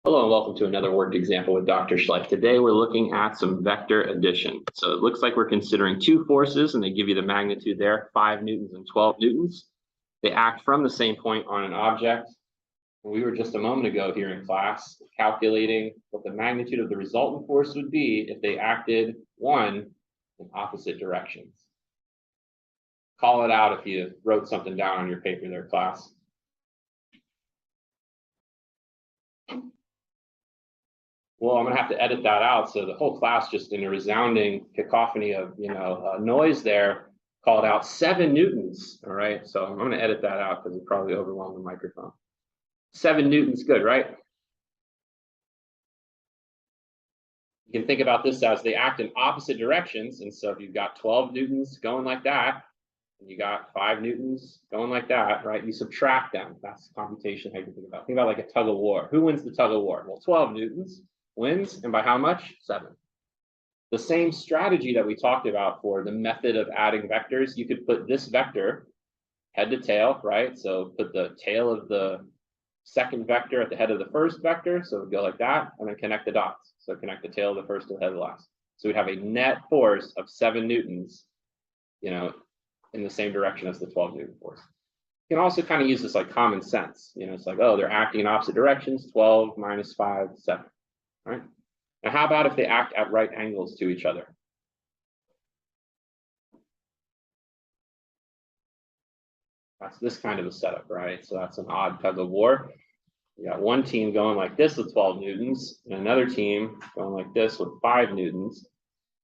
Hello and welcome to another worked example with Dr. Schleich. Today we're looking at some vector addition. So it looks like we're considering two forces and they give you the magnitude there, 5 newtons and 12 newtons. They act from the same point on an object. We were just a moment ago here in class calculating what the magnitude of the resultant force would be if they acted one in opposite directions. Call it out if you wrote something down on your paper there, class. Well, I'm going to have to edit that out. So the whole class, just in a resounding cacophony of noise there, called out 7 newtons. All right. So I'm going to edit that out because it probably overwhelmed the microphone. 7 newtons, good, right? You can think about this as they act in opposite directions. And so if you've got 12 newtons going like that, and you got 5 newtons going like that, right? You subtract them. That's computation. How you think about it. Think about like a tug of war. Who wins the tug of war? Well, 12 newtons wins, and by how much? 7. The same strategy that we talked about for the method of adding vectors, you could put this vector head to tail, right? So put the tail of the second vector at the head of the first vector, so it would go like that, and then connect the dots. So connect the tail of the first to the head of the last. So we'd have a net force of 7 newtons, in the same direction as the 12 newton force. You can also kind of use this like common sense. It's like, oh, they're acting in opposite directions, 12 minus 5, 7. All right. Now, how about if they act at right angles to each other? That's this kind of a setup, right? So that's an odd tug of war. You got one team going like this with 12 newtons, and another team going like this with 5 newtons.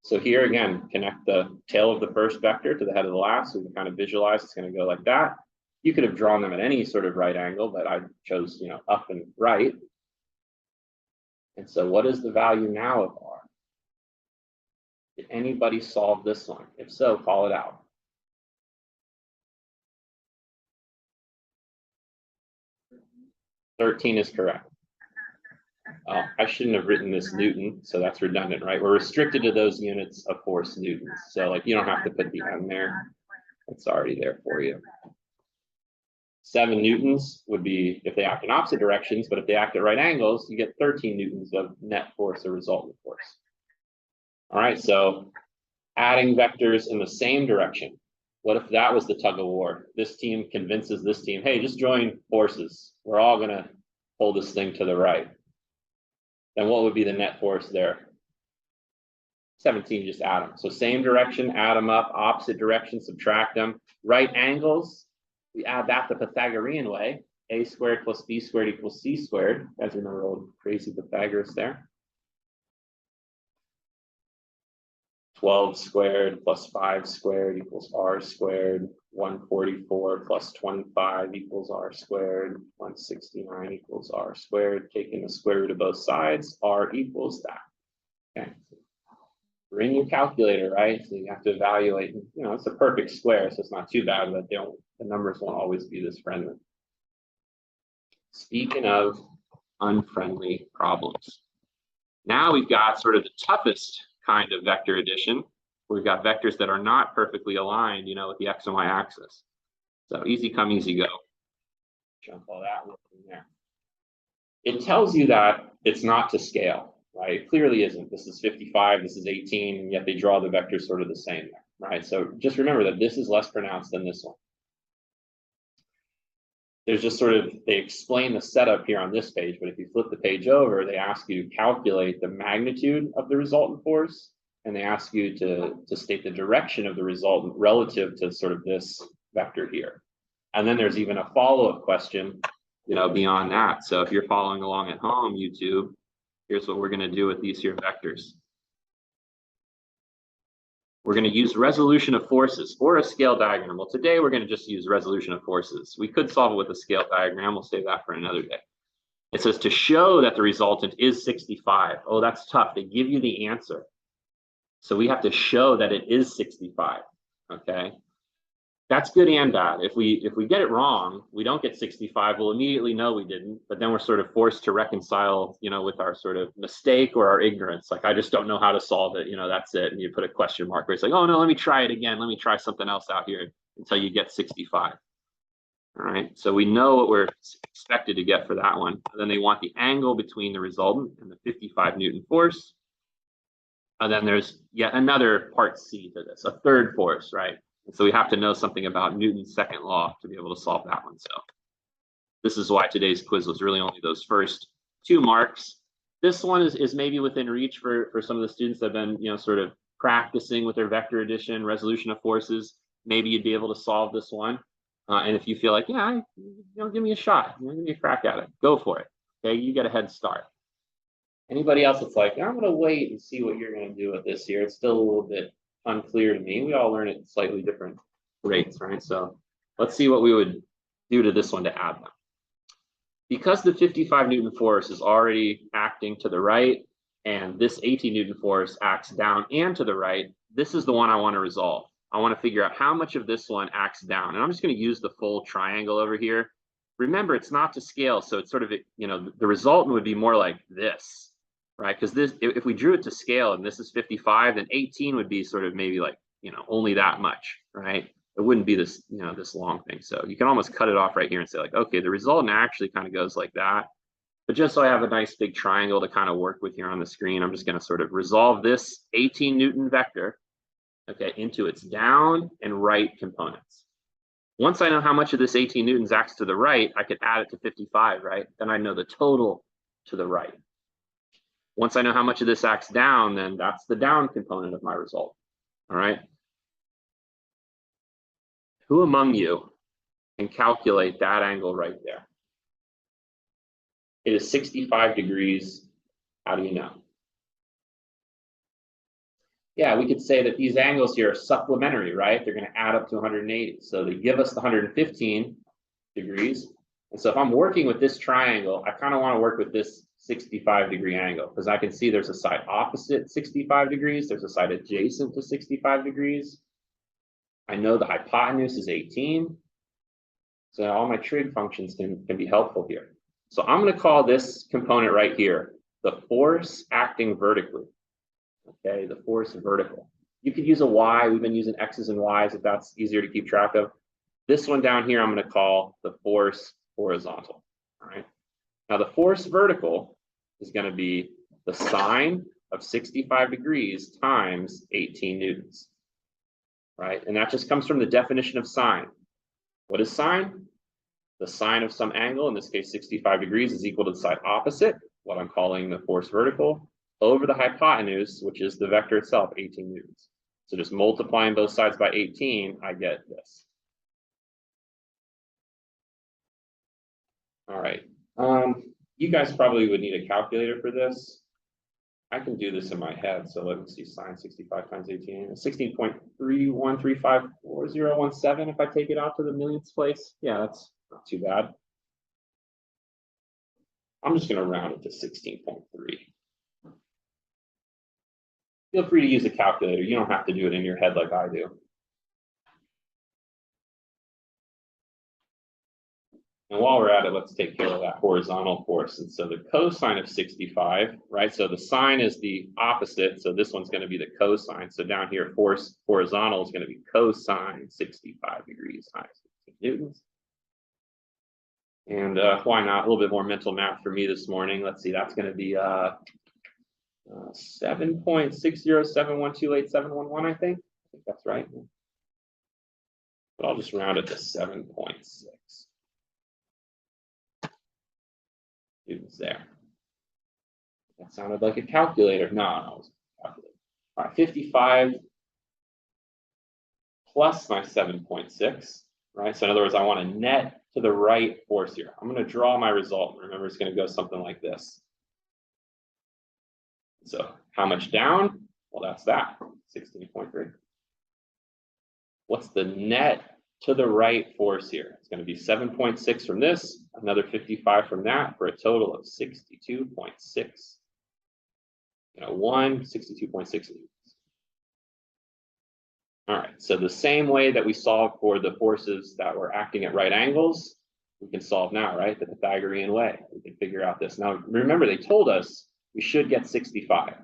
So here again, connect the tail of the first vector to the head of the last, so we can kind of visualize it's going to go like that. You could have drawn them at any sort of right angle, but I chose, up and right. And so what is the value now of R? Did anybody solve this one? If so, call it out. 13 is correct. I shouldn't have written this Newton, so that's redundant, right? We're restricted to those units of force newtons. So like you don't have to put the M there. It's already there for you. 7 newtons would be if they act in opposite directions, but if they act at right angles, you get 13 newtons of net force or resultant force. All right, so adding vectors in the same direction. What if that was the tug of war? This team convinces this team, hey, just join forces. We're all going to pull this thing to the right. Then what would be the net force there? 17, just add them. So same direction, add them up, opposite direction, subtract them. Right angles, we add that the Pythagorean way. A squared plus B squared equals C squared. You guys remember old crazy Pythagoras there? 12 squared plus 5 squared equals R squared. 144 plus 25 equals R squared. 169 equals R squared. Taking the square root of both sides, R equals that. Okay. Bring your calculator, right? So you have to evaluate, it's a perfect square, so it's not too bad, but the numbers won't always be this friendly. Speaking of unfriendly problems, now we've got sort of the toughest kind of vector addition. We've got vectors that are not perfectly aligned, with the X and Y axis. So easy come, easy go. Jump all that in there. It tells you that it's not to scale, right? It clearly isn't. This is 55, this is 18, and yet they draw the vectors sort of the same there, right? So just remember that this is less pronounced than this one. There's just sort of, they explain the setup here on this page, but if you flip the page over, they ask you to calculate the magnitude of the resultant force, and they ask you to state the direction of the resultant relative to sort of this vector here. And then there's even a follow-up question, beyond that. So if you're following along at home, YouTube, here's what we're going to do with these here vectors. We're going to use resolution of forces or a scale diagram. Well, today we're going to just use resolution of forces. We could solve it with a scale diagram. We'll save that for another day. It says to show that the resultant is 65. Oh, that's tough. They give you the answer. So we have to show that it is 65. Okay. That's good and bad. If we get it wrong, we don't get 65, we'll immediately know we didn't, but then we're sort of forced to reconcile, with our sort of mistake or our ignorance. Like, I just don't know how to solve it, that's it. And you put a question mark where it's like, oh no, let me try it again. Let me try something else out here until you get 65. All right, so we know what we're expected to get for that one. And then they want the angle between the resultant and the 55 Newton force. And then there's yet another part C to this, a third force, right? And so we have to know something about Newton's second law to be able to solve that one. So this is why today's quiz was really only those first 2 marks. This one is maybe within reach for some of the students that have been, sort of practicing with their vector addition, resolution of forces. Maybe you'd be able to solve this one. And if you feel like, yeah, give me a shot, give me a crack at it, go for it. Okay, you get a head start. Anybody else that's like, I'm gonna wait and see what you're gonna do with this here. It's still a little bit unclear to me. We all learn at slightly different rates, right? So let's see what we would do to this one to add them. Because the 55 Newton force is already acting to the right, and this 18 Newton force acts down and to the right, this is the one I want to resolve. I want to figure out how much of this one acts down. And I'm just going to use the full triangle over here. Remember, it's not to scale, so it's sort of, the resultant would be more like this, right? Because this, if we drew it to scale and this is 55, then 18 would be sort of maybe like, only that much, right? It wouldn't be this, this long thing. So you can almost cut it off right here and say like, okay, the resultant actually kind of goes like that. But just so I have a nice big triangle to kind of work with here on the screen, I'm just going to sort of resolve this 18 Newton vector, okay, into its down and right components. Once I know how much of this 18 newtons acts to the right, I could add it to 55, right? Then I know the total to the right. Once I know how much of this acts down, then that's the down component of my result, all right? Who among you can calculate that angle right there? It is 65 degrees. How do you know? Yeah, we could say that these angles here are supplementary, right? They're going to add up to 180. So they give us the 115 degrees. And so if I'm working with this triangle, I kind of want to work with this 65-degree angle because I can see there's a side opposite 65 degrees. There's a side adjacent to 65 degrees. I know the hypotenuse is 18. So all my trig functions can be helpful here. So I'm going to call this component right here the force acting vertically. Okay, the force vertical. You could use a y. We've been using x's and y's if that's easier to keep track of. This one down here, I'm going to call the force horizontal. All right. Now the force vertical is going to be the sine of 65 degrees times 18 newtons. Right, and that just comes from the definition of sine. What is sine? The sine of some angle, in this case 65 degrees, is equal to the side opposite, what I'm calling the force vertical, over the hypotenuse, which is the vector itself, 18 newtons. So just multiplying both sides by 18, I get this. All right. You guys probably would need a calculator for this. I can do this in my head. So let me see, sine 65 times 18, 16.31354017 if I take it out to the millionths place. Yeah, that's not too bad. I'm just going to round it to 16.3. Feel free to use a calculator. You don't have to do it in your head like I do. And while we're at it, let's take care of that horizontal force. And so the cosine of 65, right? So the sine is the opposite. So this one's going to be the cosine. So down here, force horizontal is going to be cosine 65 degrees times 16 newtons. And why not? A little bit more mental math for me this morning. Let's see, that's going to be 7.607128711, I think. That's right. But I'll just round it to 7.6. Newtons there. That sounded like a calculator. No, it was a calculator. All right, 55 plus my 7.6, right? So in other words, I want to net to the right force here. I'm going to draw my result. Remember, it's going to go something like this. So how much down? Well, that's that, 16.3. What's the net to the right force here? It's going to be 7.6 from this, another 55 from that, for a total of 62.6. 62.6. All right, so the same way that we solved for the forces that were acting at right angles, we can solve now, right? The Pythagorean way. We can figure out this. Now, remember, they told us we should get 65. All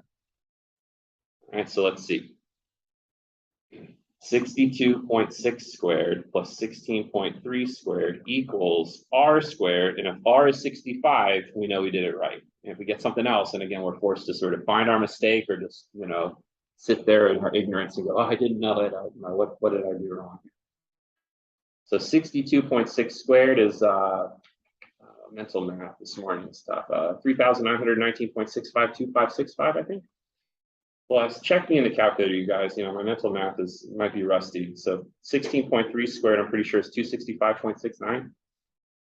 right, so let's see. 62.6 squared plus 16.3 squared equals r squared. And if r is 65, we know we did it right. And if we get something else, and again, we're forced to sort of find our mistake or just, sit there in our ignorance and go, oh, I didn't know it. What did I do wrong? So 62.6 squared is mental math this morning stuff. 3,919.652565, I think. Plus, check me in the calculator, you guys. My mental math might be rusty. So 16.3 squared, I'm pretty sure is 265.69. And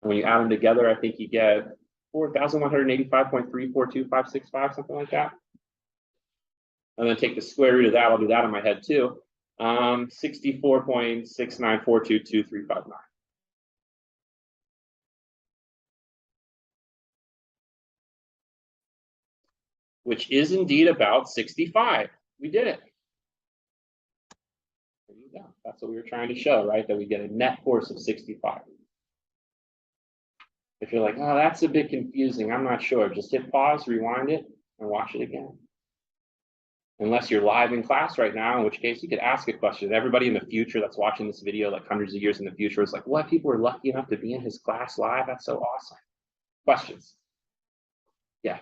when you add them together, I think you get 4,185.342565, something like that. And then take the square root of that. I'll do that in my head too. 64.694225359. Which is indeed about 65. We did it. There you go. That's what we were trying to show, right? That we get a net force of 65. If you're like, oh, that's a bit confusing, I'm not sure, just hit pause, rewind it, and watch it again. Unless you're live in class right now, in which case you could ask a question. Everybody in the future that's watching this video, like hundreds of years in the future, is like, what? People are lucky enough to be in his class live? That's so awesome. Questions? Yeah.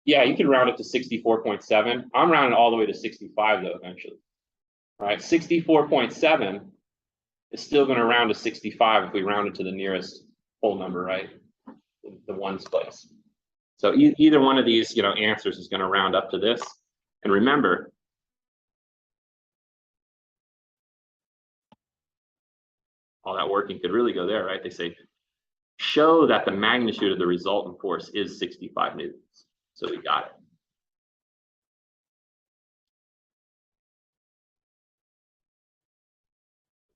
Yeah, you can round it to 64.7. I'm rounding all the way to 65 though, eventually. All right, 64.7 is still going to round to 65 if we round it to the nearest whole number, right? The ones place. So either one of these, answers is going to round up to this. And remember, all that working could really go there, right? They say, show that the magnitude of the resultant force is 65 newtons. So we got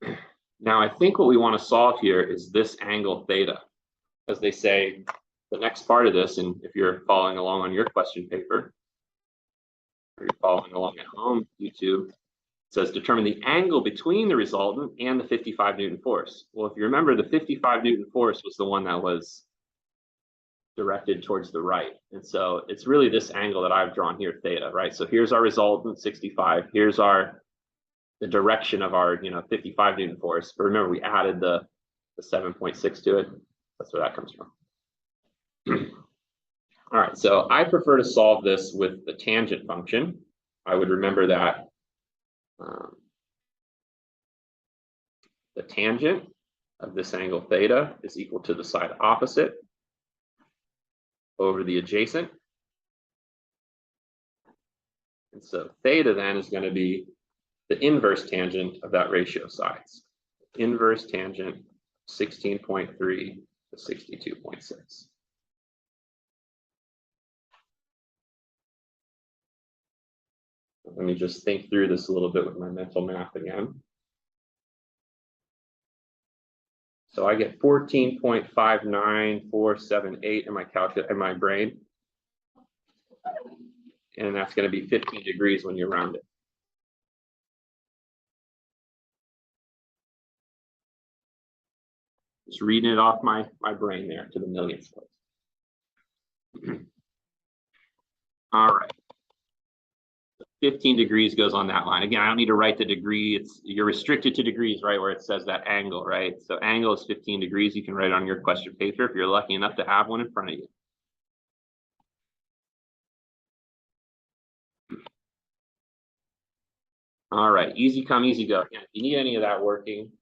it. Now, I think what we want to solve here is this angle theta, because they say the next part of this, and if you're following along on your question paper, or you're following along at home, YouTube, it says determine the angle between the resultant and the 55 Newton force. Well, if you remember, the 55 Newton force was the one that was directed towards the right. And so it's really this angle that I've drawn here, theta, right? So here's our resultant, 65. Here's the direction of our 55 Newton force. But remember, we added the 7.6 to it. That's where that comes from. All right, so I prefer to solve this with the tangent function. I would remember that the tangent of this angle theta is equal to the side opposite over the adjacent. And so theta then is going to be the inverse tangent of that ratio sides. Inverse tangent 16.3 to 62.6. Let me just think through this a little bit with my mental math again. So I get 14.59478 in my brain. And that's going to be 15 degrees when you round it. Just reading it off my brain there to the millionth place. All right. 15 degrees goes on that line. Again, I don't need to write the degree. You're restricted to degrees, right, where it says that angle, right? So angle is 15 degrees. You can write it on your question paper if you're lucky enough to have one in front of you. All right, easy come, easy go. Again, if you need any of that working,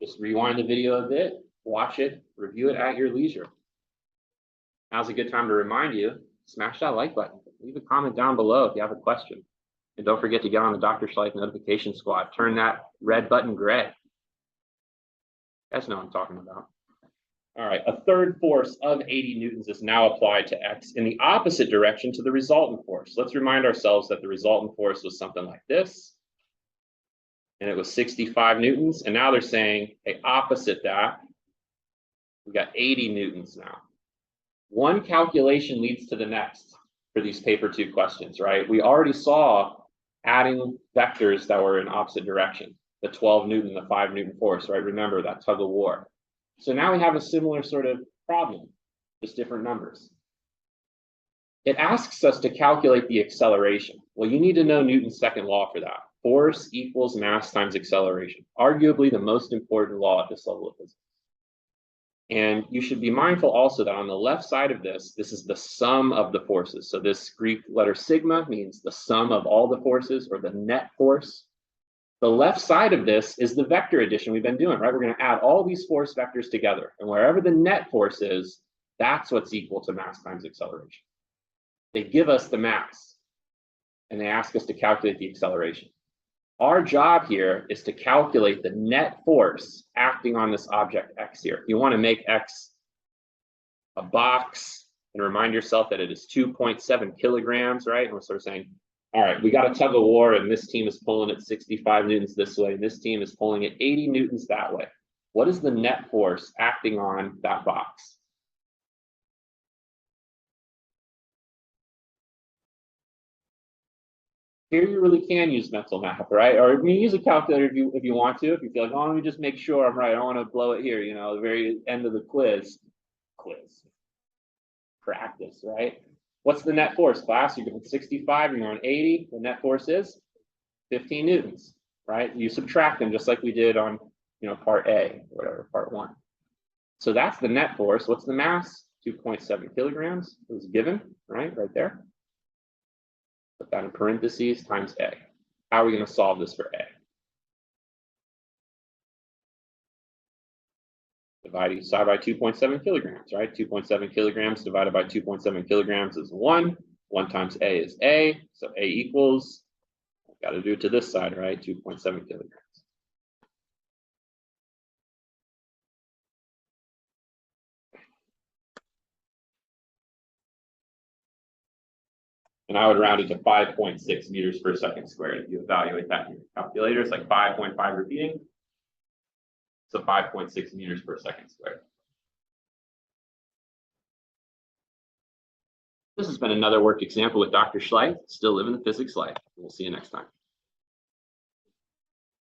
just rewind the video a bit, watch it, review it at your leisure. Now's a good time to remind you, smash that like button. Leave a comment down below if you have a question. And don't forget to get on the Dr. Schleich notification squad. Turn that red button gray. You guys know what I'm talking about. All right, a third force of 80 newtons is now applied to X in the opposite direction to the resultant force. Let's remind ourselves that the resultant force was something like this. And it was 65 newtons. And now they're saying, hey, opposite that, we got 80 newtons now. One calculation leads to the next for these paper 2 questions, right? We already saw adding vectors that were in opposite direction, the 12 Newton, the 5 Newton force, right? Remember that tug of war. So now we have a similar sort of problem, just different numbers. It asks us to calculate the acceleration. Well, you need to know Newton's second law for that. Force equals mass times acceleration, arguably the most important law at this level of physics. And you should be mindful also that on the left side of this is the sum of the forces. So this Greek letter sigma means the sum of all the forces, or the net force. The left side of this is the vector addition we've been doing, right? We're going to add all these force vectors together, and wherever the net force is, that's what's equal to mass times acceleration. They give us the mass, and they ask us to calculate the acceleration. Our job here is to calculate the net force acting on this object X here. You want to make X a box and remind yourself that it is 2.7 kilograms, right? And we're sort of saying, all right, we got a tug of war, and this team is pulling at 65 newtons this way, and this team is pulling at 80 newtons that way. What is the net force acting on that box? Here you really can use mental math, right? Or you can use a calculator if you want to. If you feel like, oh, let me just make sure I'm right. I don't want to blow it here, you know, the very end of the quiz. Practice, right? What's the net force, class? You're going 65, you're going 80. The net force is 15 newtons, right? You subtract them just like we did on, you know, part A, or whatever, part 1. So that's the net force. What's the mass? 2.7 kilograms. It was given, right there. Put that in parentheses times A. How are we going to solve this for A? Divide each side by 2.7 kilograms, right? 2.7 kilograms divided by 2.7 kilograms is 1. 1 times A is A. So A equals, I've got to do it to this side, right? 2.7 kilograms. And I would round it to 5.6 meters per second squared. If you evaluate that in your calculator, it's like 5.5 repeating. So 5.6 meters per second squared. This has been another worked example with Dr. Schleich, still living the physics life. We'll see you next time.